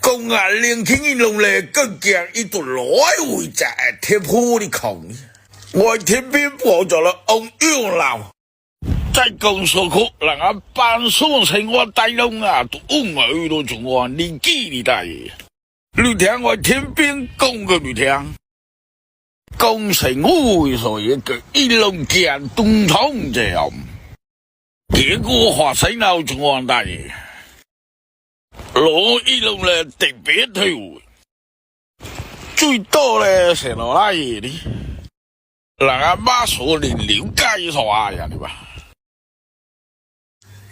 公啊，年輕一龍咧，更將一度來回在貼鋪的空，我天邊播咗了ông yêu lão，在公所哭，人家辦所成我大龍啊，都耳朵中我年紀的大爺，你聽我天邊講個你聽，公成我所以個一龍見東廠這樣，結果發生了中我大爺。攞一龍咧特別退回，最多咧成落拉嘢啲，人阿媽所連了解錯人哋吧。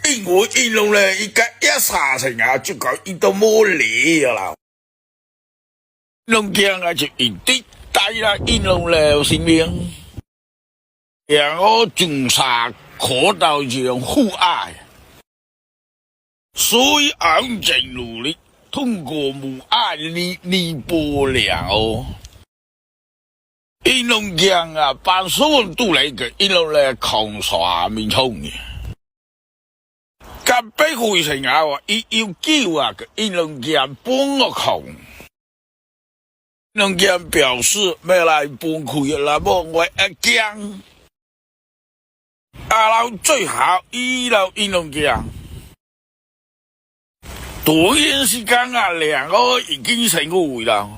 因為一龍咧依家一殺成啊，就講一到冇理啦。龍江啊就一啲帶啦一龍咧性命，然後仲殺可到這樣互愛。所以安靜努力通過母愛彌補了。一龍江啊，辦所有都嚟嘅一龍咧抗刷面衝嘅。隔壁會成啊，要叫啊個一龍江幫我抗。一龍江表示未來幫佢啦，冇我一江。阿老最好依老一龍江。短時間啊，兩個已經成個會啦，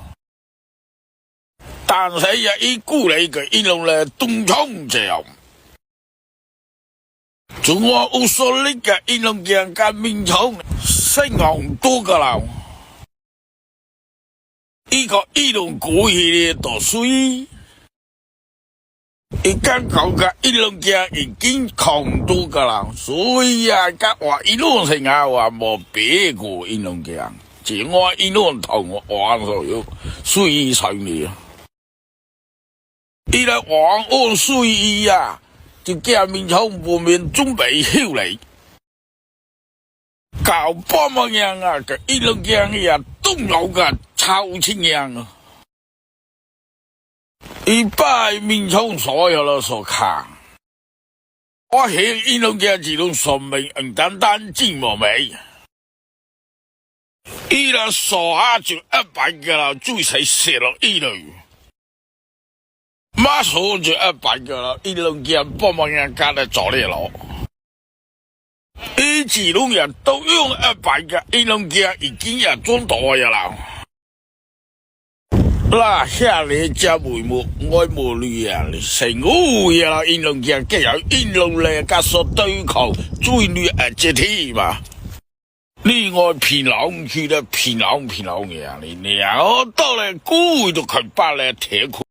但係又一顧嚟嘅一龍咧東廠這樣，仲話有所力嘅一龍江嘅民眾聲望多噶啦，呢個一龍過去嘅都水，而家講嘅一龍江已經抗多噶啦，所以啊，家話一龍成啊話冇別過一龍江，只我一龍同我玩所有水上嚟，依家玩安水啊，就叫民眾部門準備後嚟，搞8萬人啊，個一龍江也都有個超清人啊。一般民眾所有的所看，我喺一龍江這種說明單單真冇味，依個傻下就100個啦，最細寫落一路，馬上就100個啦，一龍江8萬人家嚟做呢咯，依幾種人都用100個，一龍江已經也裝多嘅啦。嗱，下嚟只回目愛慕女人，成個嘢啦，一龍江既有一龍咧，加所對抗追女一體嘛。呢個平壤去得平壤嘅，你然後到嚟古都佢把嚟鐵庫。